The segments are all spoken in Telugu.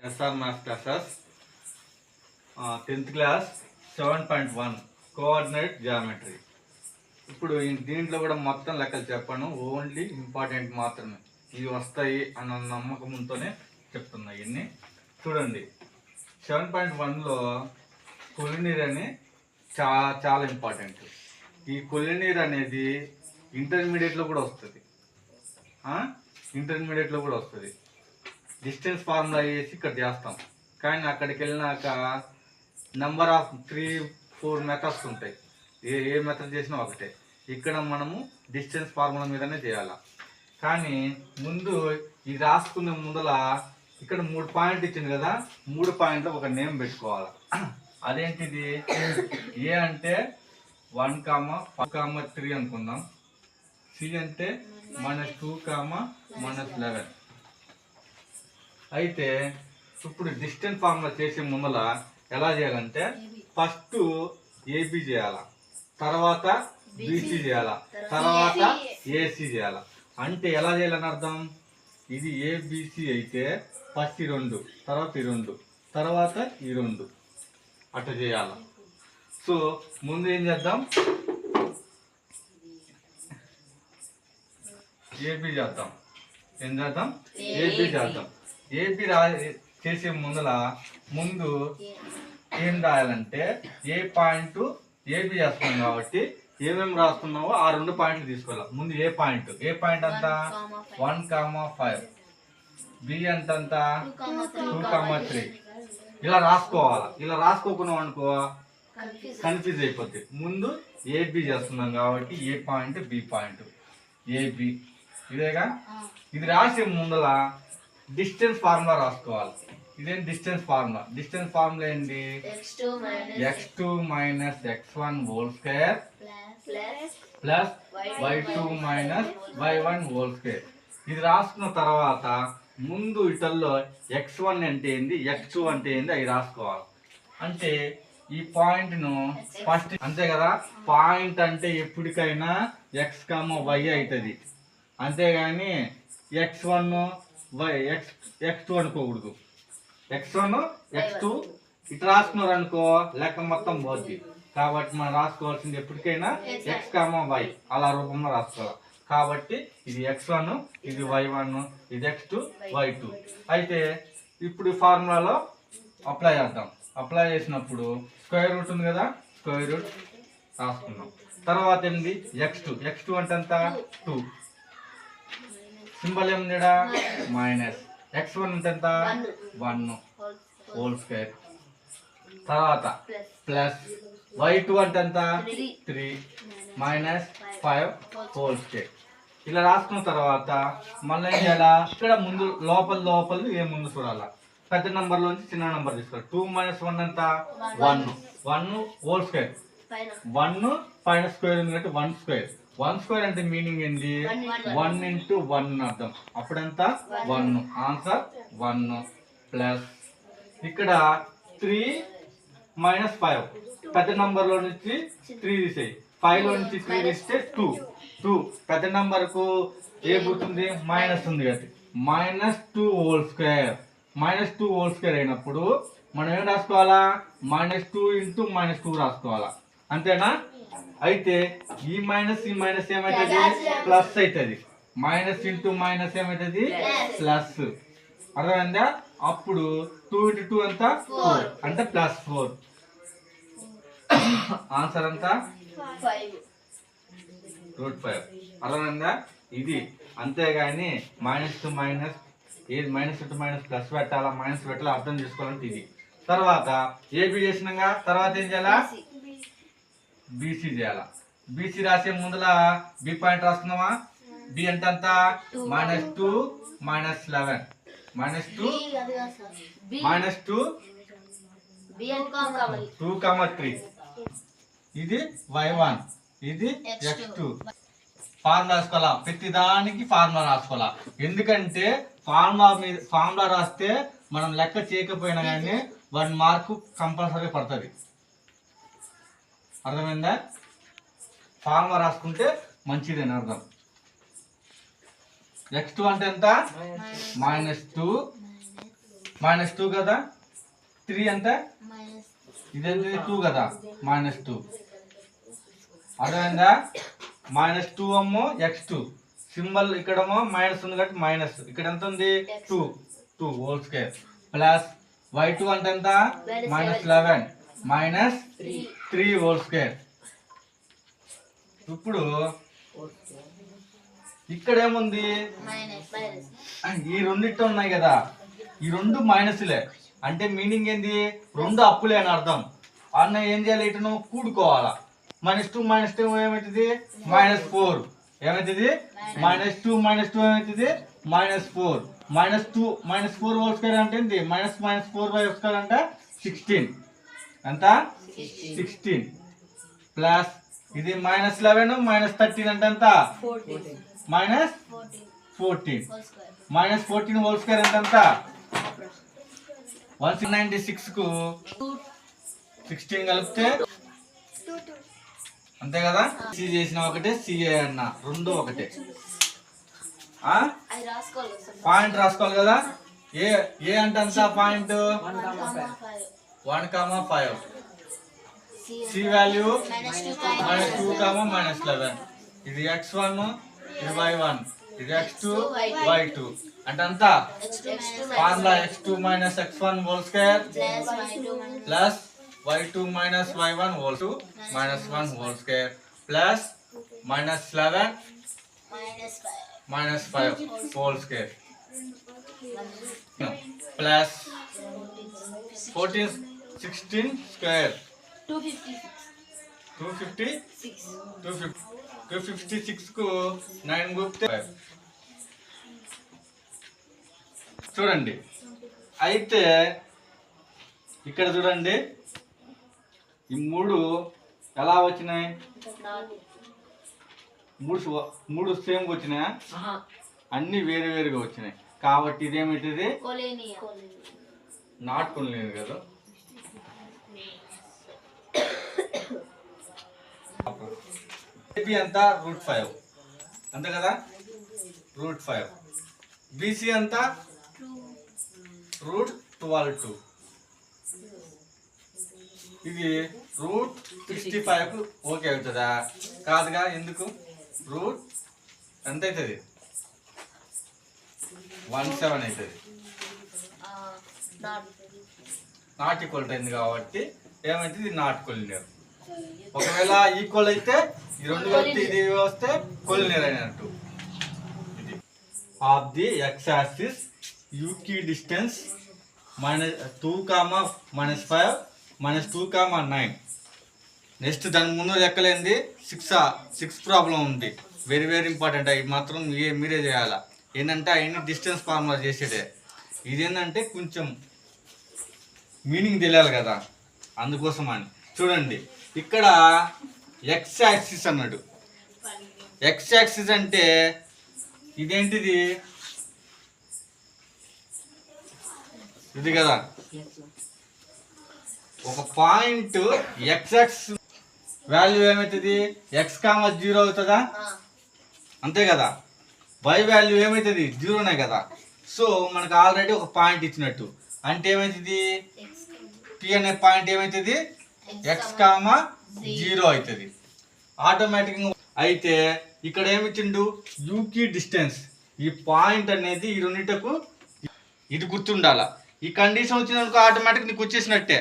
SR Math classes, 10th class 7.1 coordinate geometry. ఇప్పుడు దీంట్లో కూడా మొత్తం లెక్కలు చెప్పాను, ఓన్లీ ఇంపార్టెంట్ మాత్రమే ఇవి వస్తాయి అన్న నమ్మకంతోనే చెప్తున్నా. ఇవన్నీ చూడండి. 7.1లో కొలినీర్ అని చాలా చాలా ఇంపార్టెంట్. ఈ కొలినీర్ అనేది ఇంటర్మీడియట్లో కూడా వస్తుంది, డిస్టెన్స్ ఫార్ములా వేసి ఇక్కడ చేస్తాం. కానీ అక్కడికి వెళ్ళినాక నెంబర్ ఆఫ్ 3-4 మెథడ్స్ ఉంటాయి. ఏ మెథడ్ చేసినా ఒకటే. ఇక్కడ మనము డిస్టెన్స్ ఫార్ములా మీదనే చేయాలి. కానీ ముందు ఇది రాసుకునే ముందల ఇక్కడ 3 పాయింట్లు ఇచ్చింది కదా, 3 పాయింట్లు ఒక నేమ్ పెట్టుకోవాలి. అదేంటిది? ఏ అంటే 1,2,3 అనుకుందాం. సి అంటే -2, -11. అయితే ఇప్పుడు డిస్టెన్స్ ఫార్ములా చేసే ముందల ఎలా చేయాలంటే ఫస్ట్ ఏబి చేయాలా, తర్వాత బీసీ చేయాలా, తర్వాత ఏసీ చేయాలా. అంటే ఎలా చేయాలని అర్థం? ఇది ఏబిసి అయితే ఫస్ట్ ఈ 2, తర్వాత ఈ 2, తర్వాత ఈ 2 అట్లా చేయాల. సో ముందు ఏం చేద్దాం, ఏబి చేద్దాం. ఏబి చేద్దాం. ఏబి చేసే ముందు ఏం రాయాలంటే ఏ పాయింట్ ఏబి చేస్తున్నాం కాబట్టి ఏమేమి రాస్తున్నావో ఆ 2 పాయింట్లు తీసుకోవాలి. ముందు ఏ పాయింట్ అంత 1,5, బి అంత 2,3 ఇలా రాసుకోవాలి. ఇలా రాసుకోకున్నాం అనుకో కన్ఫ్యూజ్ అయిపోద్ది. ముందు ఏబి చేస్తున్నాం కాబట్టి ఏ పాయింట్ బి పాయింట్ ఏబి ఇదేగా. ఇది రాసే ముందల డిస్టెన్స్ ఫార్ములా రాసుకోవాలి. ఇదేం డిస్టెన్స్ ఫార్ములా ఏంటి? x2 - x1 whole square plus y2 - y1 whole square. ఇది రాసుకున్న తర్వాత ముందు ఇటల్లో x1 అంటే ఏంది, x2 అంటే ఏంది అవి రాసుకోవాలి. అంటే ఈ పాయింట్ ను ఫస్ట్, అంతే కదా. పాయింట్ అంటే ఎప్పటికైనా x, y అవుతుంది, అంతేగాని x1 x2 అనుకోకూడదు. x1 x2 ఇటు రాసుకున్నారు అనుకో లెక్క మొత్తం పోద్ది. కాబట్టి మనం రాసుకోవాల్సింది ఎప్పటికైనా x, y అలా రూపంలో రాసుకోవాలి. కాబట్టి ఇది x1, ఇది y1, ఇది x2, y2. అయితే ఇప్పుడు ఫార్ములాలో అప్లై చేద్దాం. అప్లై చేసినప్పుడు స్క్వేర్ రూట్ ఉంది కదా, స్క్వేర్ రూట్ రాసుకున్నాం. తర్వాత ఏంటి? x2 అంటే ఎంత? 2. సింబల్ ఏం లేడా? మైనస్. x1 అంటే ఎంత? 1 హోల్ స్క్వేర్. తర్వాత ప్లస్ y2 అంటే ఎంత? 3 -5 హోల్ స్క్వేర్. ఇలా రాసుకున్న తర్వాత మళ్ళీ ఏం చేయాలా? ఇక్కడ ముందు లోపల ఏ ముందు చూడాలా. పెద్ద నెంబర్ లోంచి చిన్న నెంబర్ తీసుకోవాలి. 2 - 1 ఎంత? 1 హోల్ స్క్వేర్. 1 పైన స్క్వేర్ ఉంది కాబట్టి 1 స్క్వేర్. 1 స్క్వేర్ అంటే మీనింగ్ ఏంటి? 1 × 1 అర్థం. అప్పుడంతా 1. ఆన్సర్ 1 ప్లస్ ఇక్కడ 3 - 5. పెద్ద నంబర్ లో నుంచి 3 తీసేయి. 5 లో నుంచి 3 తీస్తే 2. పెద్ద నంబర్ కు ఏ గుర్తుంది? మైనస్ ఉంది కదా, -2 హోల్ స్క్వేర్. -2 హోల్ స్క్వేర్ అయినప్పుడు మనం ఏం రాసుకోవాలా? -2 × -2 రాసుకోవాలా, అంతేనా? అయితే ఈ మైనస్ ఏమవుతుంది? ప్లస్ అవుతుంది. మైనస్ ఇంటూ మైనస్ ఏమవుతుంది? ప్లస్. అర్థమైందా? అప్పుడు 2 × 2 ఎంత? 4 అంటే +4. ఆన్సర్ ఎంత? √5. అర్థమైందా? ఇది అంతేగాని -2 ఏది -2 ప్లస్ పెట్టాలా మైనస్ పెట్టాలా అర్థం చేసుకోవాలంటే ఇది. తర్వాత ఏబి చేసినాక తర్వాత ఏం చేయాలా? బీసీ చేయాలా. బీసీ రాసే ముందల బి పాయింట్ రాసుకున్నావా? బి అంటే ఎంత? -2 -11 -2 ఇది y1, ఇది x2. ఫార్ములా రాసుకోవాలా. ప్రతి దానికి ఫార్ములా రాసుకోవాలా. ఎందుకంటే ఫార్ములా రాస్తే మనం లెక్క చేయకపోయినా కానీ 1 మార్కు కంపల్సరీ పడుతుంది. అర్థమైందా? ఫార్ములా రాసుకుంటే మంచిదని అర్థం. x2 అంటే ఎంత? -2 -2 కదా, 3 అంటే ఇదేంటి 2 కదా, -2 అర్థమైందా. -2 ఏమో x2 సింబల్ ఇక్కడేమో మైనస్ ఉంది కాబట్టి మైనస్, ఇక్కడ ఎంత ఉంది 2 హోల్ స్క్వేర్ ప్లస్ y2 అంటే ఎంత -11 -3 హోల్ స్క్వేర్. ఇప్పుడు ఇక్కడ ఏముంది, ఈ రెండిట్లో ఉన్నాయి కదా, ఈ రెండు మైనస్లే అంటే మీనింగ్ ఏంది, రెండు అప్పులే అని అర్థం. అన్న ఏం చేయాలి, ఇటు కూడుకోవాలా. -2 -2 ఏమవుతుంది -4, ఏమవుతుంది -2 -2 ఏమవుతుంది -4, -4 హోల్ స్క్వేర్ అంటే ఏంటి -4/4 అంటే 16 ఎంత 16 ప్లస్ ఇది -11 -13 అంటే ఎంత -14 హోల్ స్క్వేర్ అంటే ఎంత 196 కు 16 కలిపితే అంతే కదా. సి చేసిన ఒకటే, సిఏ అన్న రెండు ఒకటే. పాయింట్ రాసుకోవాలి కదా. ఏ అంటే ఎంత పాయింట్ 1,5, సి వాల్యూ -2, -11. ఇది x1, ఇది y1, ఇది x2, y2 అంటే అంత formula x2 - x1 whole square plus y2 - y1 whole 2 -1 whole square plus -11 -5 whole square plus 14 16 square 256 కు 9 గుప్తే చూడండి. అయితే ఇక్కడ చూడండి ఈ మూడు ఎలా వచ్చినాయి, మూడు సేమ్ వచ్చినాయా, అన్ని వేరు వేరుగా వచ్చినాయి. కాబట్టి ఇదేమిటిది నాట్ కొనలేదు కదా. ఏబి అంత √5 అంతే కదా, √5. బీసీ అంత √12. ఇది √65 ఓకే అవుతుందా కాదుగా, ఎందుకు రూట్ ఎంత అవుతుంది 17 అవుతుంది. నాట్ ఈక్వల్ అయింది కాబట్టి ఏమైతుంది నాట్ కొలినియర్. ఒకవేళ ఈక్వల్ అయితే ఈ రెండు కలిపి ఇది వస్తే కొలినియర్ అయినట్టు. ఇది of the X axis Yuki distance -2, -5 -2, 9. Next దాని ముందు లెక్కలేంది 6 ప్రాబ్లం ఉంది, వెరీ వెరీ ఇంపార్టెంట్. అవి మాత్రం మీరే చేయాలా. ఏంటంటే అవన్నీ డిస్టెన్స్ ఫార్ములా చేసేదే. ఇదేంటంటే కొంచెం మీనింగ్ తెలియాలి కదా, అందుకోసం అని. చూడండి ఇక్కడ ఎక్స్ యాక్సిస్ అన్నాడు. ఎక్స్ యాక్సిస్ అంటే ఇదేంటిది, ఇది కదా. ఒక పాయింట్ ఎక్స్ యాక్సిస్ వాల్యూ ఏమవుతుంది x,0 అవుతుందా, అంతే కదా. y వాల్యూ ఏమవుతుంది 0నే కదా. సో మనకు ఆల్రెడీ ఒక పాయింట్ ఇచ్చినట్టు అంటే ఏమవుతుంది పి అనే పాయింట్ ఏమవుతుంది x,0 అవుతుంది ఆటోమేటిక్గా. అయితే ఇక్కడ ఏమిచ్చిండు యూకీ డిస్టెన్స్. ఈ పాయింట్ అనేది ఈ రెండింటికు ఇది గుర్తుండాల. ఈ కండిషన్ వచ్చినందుకు ఆటోమేటిక్ నీకు వచ్చేసినట్టే,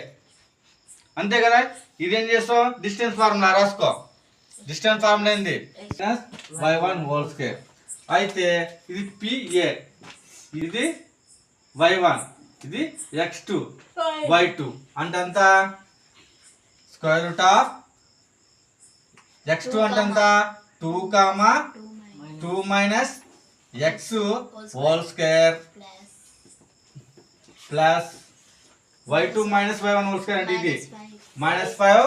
అంతే కదా. ఇదేం చేస్తావు డిస్టెన్స్ ఫార్ములా రాసుకో. డిస్టెన్స్ ఫార్ములా ఏంది y1 హోల్ స్క్వేర్. అయితే ఇది పిఏ, ఇది y1, ఇది x2 y2 అంటే అంత √, x2 అంటే అంత 2, 2 - x whole square plus y2 - y1 whole square అంటే ఇది -5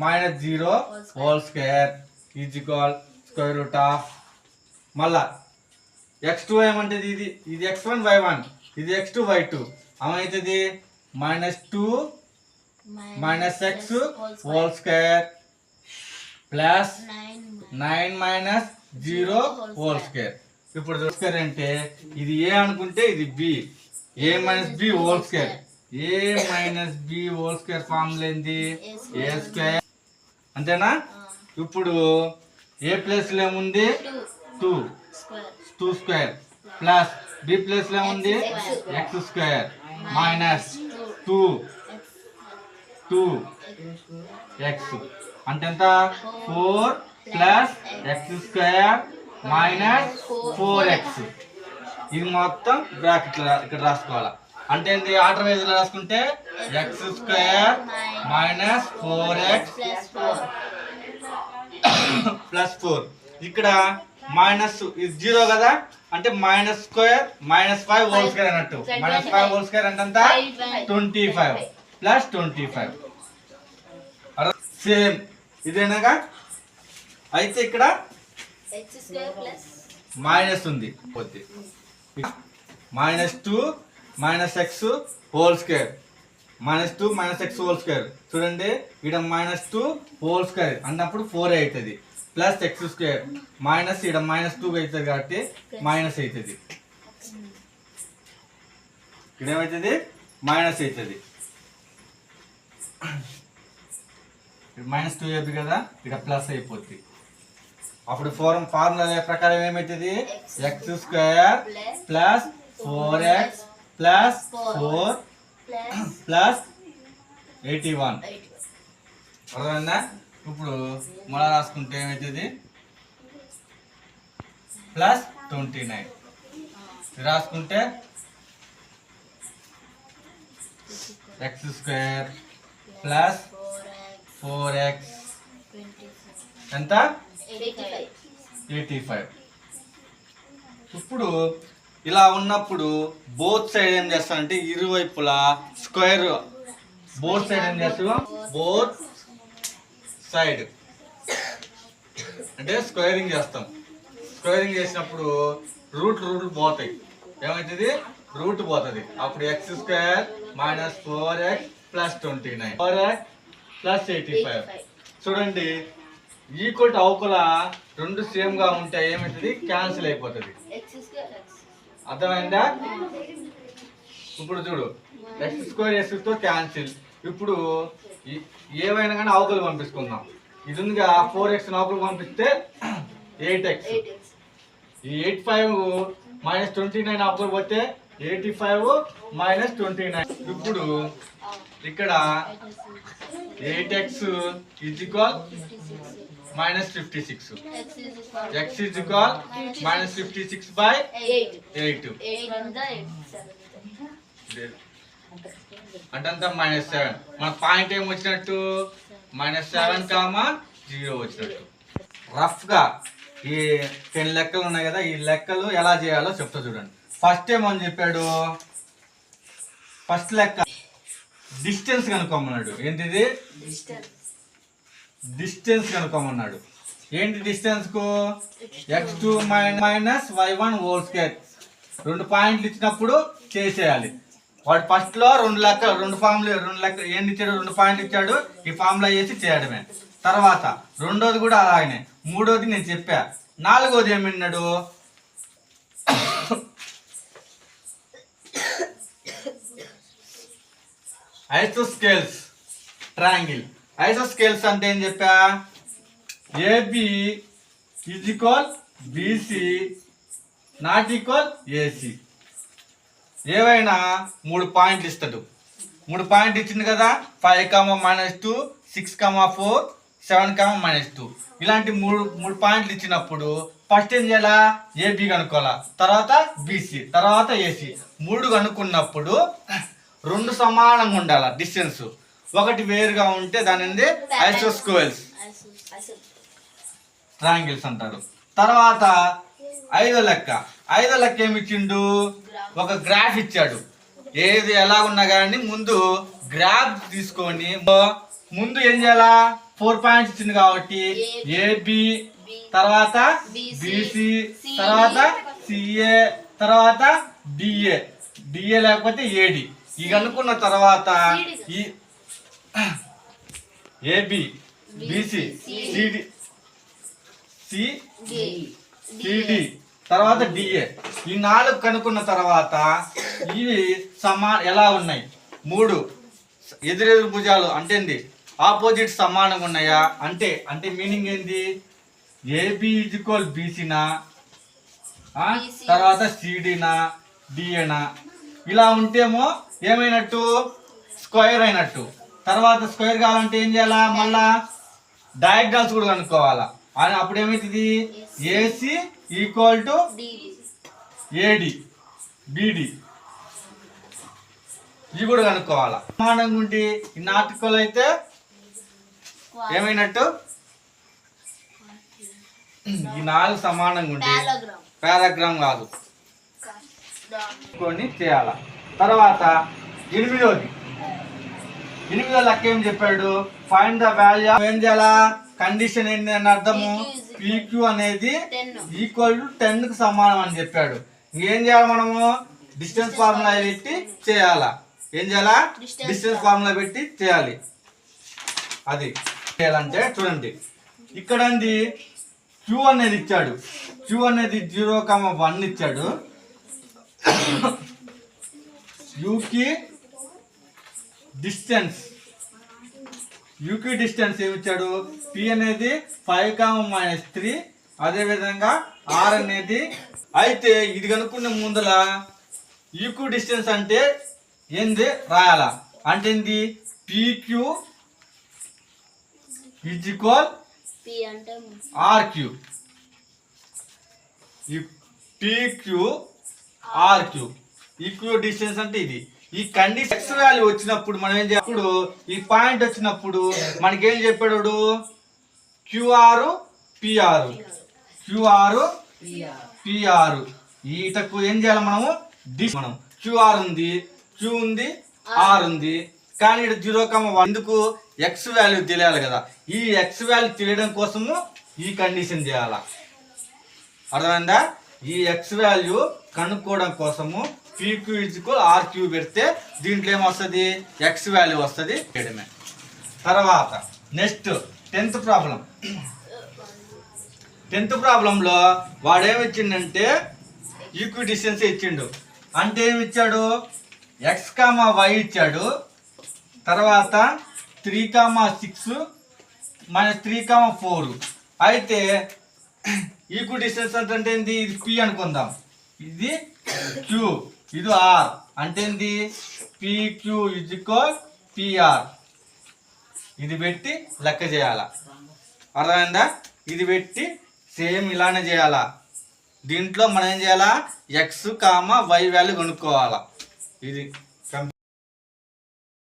-0 హోల్ స్క్వేర్ ఈజ్ ఈక్వల్ √. మళ్ళా x2 ఏమంటే ఇది x1 y1, ఇది x2 y2 ఏమవుతుంది -2 - x whole square plus 9 - 0 whole square ఇప్పుడు స్క్వేర్ అంటే ఇది ఏ అనుకుంటే ఇది b, a minus b whole square. A minus b whole square formula ఏంది? ఏ స్క్వేర్ అంతేనా? ఇప్పుడు ఏ ప్లేస్ లో ఏముంది? 2 స్క్వేర్ ప్లస్ బి ప్లేస్ లో ఏముంది? ఎక్స్ స్క్వేర్ మైనస్ 2 ఎక్స్ అంటే ఎంత? 4 plus X square minus 4x. ఇది మొత్తం బ్రాకెట్ ఇక్కడ రాసుకోవాలా. అంటే ఏంటి? ఆర్డర్ వైజ్ లో రాసుకుంటే X square minus 4x plus 4. ఇక్కడ మైనస్ ఇది 0 కదా, అంటే minus square minus 5 whole square అన్నట్టు. మైనస్ 5 హోల్ స్క్వేర్ అంటే ఎంత? 25 ప్లస్ 25. సేమ్ ఇదేనాగా. అయితే ఇక్కడ మైనస్ ఉంది, -2 minus X whole square, -2 minus X whole square. చూడండి ఇక్కడ -2 హోల్ స్క్వేర్ అన్నప్పుడు 4 అవుతుంది, ప్లస్ ఎక్స్ స్క్వేర్ మైనస్ ఇక్కడ -2 అవుతుంది కాబట్టి మైనస్ అవుతుంది. ఇక్కడ ఏమవుతుంది? మైనస్ అవుతుంది. -2 అయిపోయి కదా, ఇక్కడ ప్లస్ అయిపోతుంది. అప్పుడు ఫార్ములా ప్రకారం ఏమవుతుంది? X square plus 4x plus 4 plus 81. అర్థమైందా? ఇప్పుడు మళ్ళా రాసుకుంటే ఏమవుతుంది? ప్లస్ 29 రాసుకుంటే ఎక్స్ స్క్వేర్ ప్లస్ 4x ఎంత? 85. ఇప్పుడు ఇలా ఉన్నప్పుడు బోత్ సైడ్ ఏం చేస్తానంటే ఇరువైపులా స్క్వేర్, బోత్ సైడ్ ఏం చేస్తాం? బోత్ సైడ్ అంటే స్క్వేరింగ్ చేస్తాం. స్క్వేరింగ్ చేసినప్పుడు రూట్లు పోతాయి. ఏమవుతుంది? రూట్ పోతుంది. అప్పుడు X square minus 4x plus 29, 4x plus 85. చూడండి ఈక్వల్ అవకుల రెండు సేమ్ గా ఉంటే ఏమవుతుంది? క్యాన్సిల్ అయిపోతుంది. అర్థమైందా? ఇప్పుడు చూడు ఎక్స్ స్క్వేర్ ఎక్స్ తో క్యాన్సిల్. ఇప్పుడు ఏవైనా కానీ అవకులు పంపించుకుందాం. ఇది ఉందిగా 4x అవకులు పంపిస్తే 8x. ఈ 85 మైనస్ 29 అవకులు పోతే 85 మైనస్ 29. ఇప్పుడు ఇక్కడ 8x is equal minus 56. X is equal minus 56 by 8. అంటే అంతా -7. మన పాయింట్ ఏం వచ్చినట్టు? -7, 0 వచ్చినట్టు. రఫ్ గా ఈ 10 లెక్కలు ఉన్నాయి కదా, ఈ లెక్కలు ఎలా చేయాలో చెప్తా చూడండి. ఫస్ట్ ఏమని చెప్పాడు? ఫస్ట్ లెక్క డిస్టెన్స్ కనుక్కోమన్నాడు. ఏంటిది? డిస్టెన్స్ కనుక్కోమన్నాడు. ఏంటి డిస్టెన్స్ కు? x2 minus y1 whole square. 2 పాయింట్లు ఇచ్చినప్పుడు చేసేయాలి. వాడు ఫస్ట్ లో 2 లెక్క ఏంటి ఇచ్చాడు? 2 పాయింట్లు ఇచ్చాడు. ఈ ఫార్ములా వేసి చేయడమే. తర్వాత రెండోది కూడా అలాగనే. మూడోది నేను చెప్పా. నాలుగోది ఏమన్నాడు? ఐసోస్కేల్స్ ట్రయాంగిల్. ఐసోస్కేల్స్ అంటే ఏం చెప్పా? AB is equal BC not equal AC. ఏవైనా 3 పాయింట్లు ఇస్తాడు. 3 పాయింట్లు ఇచ్చింది కదా, 5, -2, 6, 4, 7, -2. ఇలాంటి మూడు పాయింట్లు ఇచ్చినప్పుడు ఫస్ట్ ఏం చేయాలా? ఏబి కనుక్కోవాలా, తర్వాత బిసి, తర్వాత ఏసి. 3 కనుక్కున్నప్పుడు 2 సమానంగా ఉండాల డిస్టెన్స్. ఒకటి వేరుగా ఉంటే దానిని ఐసోస్కేల్స్ ట్రయాంగిల్స్ అంటారు. తర్వాత ఐదో లెక్క ఏమి ఇచ్చిండు? ఒక గ్రాఫ్ ఇచ్చాడు. ఏది ఎలా ఉన్నా కానీ ముందు గ్రాఫ్ తీసుకొని ముందు ఏం చేయాలా? 4 పాయింట్స్ ఇచ్చింది కాబట్టి ఏబి, తర్వాత బిసి, తర్వాత సిఏ, తర్వాత డిఏ లేకపోతే ఏడి. ఇక అనుకున్న తర్వాత ఈ ఏబి, బిసి, సిడి, తర్వాత డిఏ. ఈ 4 కనుక్కున్న తర్వాత ఇవి ఎలా ఉన్నాయి? 3 ఎదురెదురు భుజాలు అంటే ఏంది? ఆపోజిట్ సమానంగా ఉన్నాయా అంటే అంటే మీనింగ్ ఏంది? ఏబి ఈజ్ఈక్వల్ బీసీనా, తర్వాత సిడినా, డిఏనా? ఇలా ఉంటేమో ఏమైనట్టు? స్క్వేర్ అయినట్టు. తర్వాత స్క్వేర్ కావాలంటే ఏం చేయాలా? మళ్ళా డయాగ్నల్స్ కూడా కనుక్కోవాలా. అప్పుడు ఏమవుతుంది? ఏసీ ఈక్వల్ టు ఏడి బిడి, ఇవి కూడా కనుక్కోవాలా. సమానంగా ఉండి ఈ నాటికలు అయితే ఏమైనట్టు? ఈ 4 సమానంగా ఉండి పారాగ్రామ్ కాదు కొని చేయాల. తర్వాత 8వ లెక్క ఏం చెప్పాడు? Find the value. ఏం చేయాలా? కండిషన్ ఏంటి అని అర్థము? PQ అనేది ఈక్వల్ టు 10 కు సమానం అని చెప్పాడు. ఇంకేం చేయాలి మనము? డిస్టెన్స్ ఫార్ములా పెట్టి చేయాలా. ఏం చేయాలా? డిస్టెన్స్ ఫార్ములా పెట్టి చేయాలి. అది చేయాలంటే చూడండి, ఇక్కడ Q అనేది ఇచ్చాడు. Q అనేది 0,1 ఇచ్చాడు. యూకి డిస్టెన్స్ ఏమి ఇచ్చాడు? P అనేది 5,-3, అదేవిధంగా R అనేది. అయితే ఇది కనుక్కున్న ముందల ఈక్వి డిస్టెన్స్ అంటే ఏంది రాయాలా? అంటే ఏంది? PQ is equal RQ. PQ RQ equi distance అంటే ఇది. ఈ కండిషన్ ఎక్స్ వాల్యూ వచ్చినప్పుడు మనం ఏం చేయాలి? ఈ పాయింట్ వచ్చినప్పుడు మనకేం చెప్పాడు? QR PR ఈటకు ఏం చేయాలి మనము? మనం QR ఉంది, Q ఉంది, R ఉంది, కానీ ఇక్కడ 0,1 ఎందుకు? ఎక్స్ వాల్యూ తెలియాలి కదా. ఈ ఎక్స్ వాల్యూ తెలియడం కోసము ఈ కండిషన్ చేయాల. అర్థమైందా? ఈ ఎక్స్ వాల్యూ కనుక్కోవడం కోసము PQ RQ పెడితే దీంట్లో ఏమొస్తుంది? ఎక్స్ వాల్యూ వస్తుంది. తర్వాత నెక్స్ట్ 10th ప్రాబ్లంలో వాడు ఏమి ఇచ్చిండంటే ఈక్వి డిస్టెన్స్ ఇచ్చిండు. అంటే ఏమి ఇచ్చాడు? x,y ఇచ్చాడు. తర్వాత 3,6 - 3,4. అయితే ఈక్వి డిస్టెన్స్ అంటే ఏంది? ఇది P అనుకుందాం, ఇది Q, ఇది R. అంటే ఏంది? PQ is equal PR. ఇది పెట్టి లెక్క చేయాలా. అర్థమైందా? ఇది పెట్టి సేమ్ ఇలానే చేయాలా. దీంట్లో మనం ఏం చేయాలా? x, y వాల్యూ కనుక్కోవాలా. ఇది